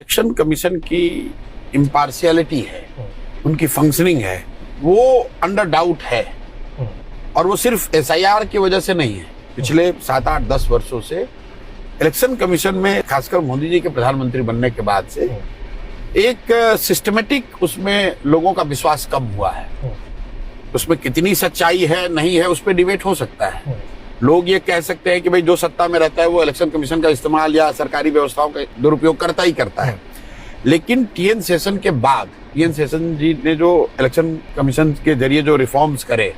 Election commission की impartiality है, उनकी फंक्शनिंग है, वो अंडर डाउट है। और वो सिर्फ एसआईआर की वजह से नहीं है। पिछले 7-8-10 वर्षों से इलेक्शन कमीशन में, खासकर मोदी जी के प्रधानमंत्री बनने के बाद से, एक सिस्टमेटिक उसमें लोगों का विश्वास कम हुआ है। उसमें कितनी सच्चाई है नहीं है उस पर डिबेट हो सकता है। लोग ये कह सकते हैं कि भाई जो सत्ता में रहता है वो इलेक्शन कमीशन का इस्तेमाल या सरकारी व्यवस्थाओं का दुरुपयोग करता ही करता है। लेकिन टीएन सेशन के बाद टीएन सेशन जी ने जो इलेक्शन कमीशन के जरिए जो रिफॉर्म्स करे,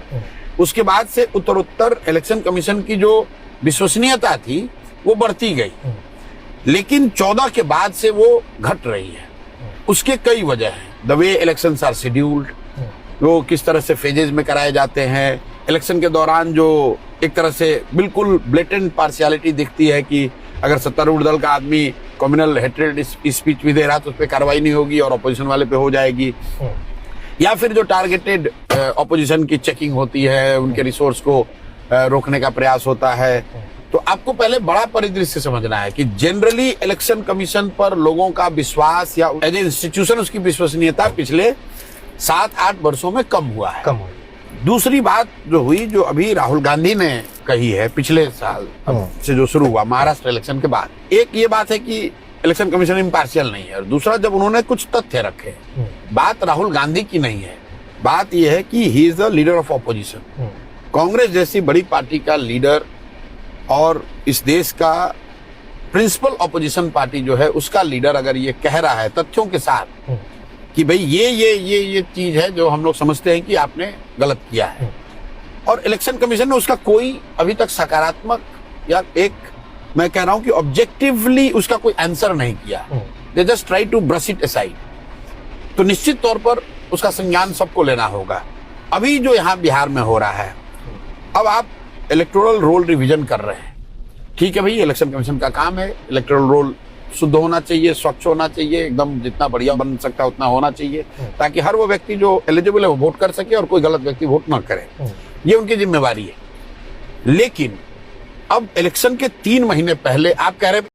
उसके बाद से उत्तरोत्तर इलेक्शन कमीशन की जो विश्वसनीयता थी वो बढ़ती गई। लेकिन 14 के बाद से वो घट रही है। उसके कई वजह हैं। The way elections are scheduled, वो किस तरह से फेजेज में कराए जाते हैं। इलेक्शन के दौरान जो एक तरह से बिल्कुल ब्लेटेंट पार्शियलिटी दिखती है कि अगर सत्तारूढ़ दल का आदमी कम्युनल हेट्रेड स्पीच भी दे रहा तो उस पर कार्रवाई नहीं होगी और अपोजिशन वाले पे हो जाएगी। या फिर जो टारगेटेड अपोजिशन की चेकिंग होती है, उनके रिसोर्स को रोकने का प्रयास होता है। तो आपको पहले बड़ा परिदृश्य समझना है कि जनरली इलेक्शन कमीशन पर लोगों का विश्वास या एज ए इंस्टीट्यूशन उसकी विश्वसनीयता पिछले 7-8 वर्षों में कम हुआ है। दूसरी बात जो हुई, जो अभी राहुल गांधी ने कही है पिछले साल से जो शुरू हुआ महाराष्ट्र इलेक्शन के बाद, एक ये बात है कि इलेक्शन कमीशन इम्पार्शियल नहीं है। और दूसरा, जब उन्होंने कुछ तथ्य रखे, बात राहुल गांधी की नहीं है, बात यह है कि he is the leader of opposition. Congress जैसी बड़ी पार्टी का लीडर और इस देश का प्रिंसिपल ऑपोजिशन पार्टी जो है उसका लीडर अगर ये कह रहा है तथ्यों के साथ कि भाई ये चीज है जो हम लोग समझते हैं कि आपने गलत किया है, और इलेक्शन कमीशन ने उसका कोई अभी तक सकारात्मक या एक, मैं कह रहा हूं कि ऑब्जेक्टिवली उसका कोई आंसर नहीं किया, they just try to brush it aside, तो निश्चित तौर पर उसका संज्ञान सबको लेना होगा। अभी जो यहाँ बिहार में हो रहा है, अब आप इलेक्टोरल रोल रिवीजन कर रहे हैं, ठीक है भाई, इलेक्शन कमीशन का काम है। इलेक्टोरल रोल शुद्ध होना चाहिए, स्वच्छ होना चाहिए, एकदम जितना बढ़िया बन सकता है उतना होना चाहिए, ताकि हर वो व्यक्ति जो एलिजिबल है वो वोट कर सके और कोई गलत व्यक्ति वोट ना करे। ये उनकी जिम्मेवारी है। लेकिन अब इलेक्शन के 3 महीने पहले आप कह रहे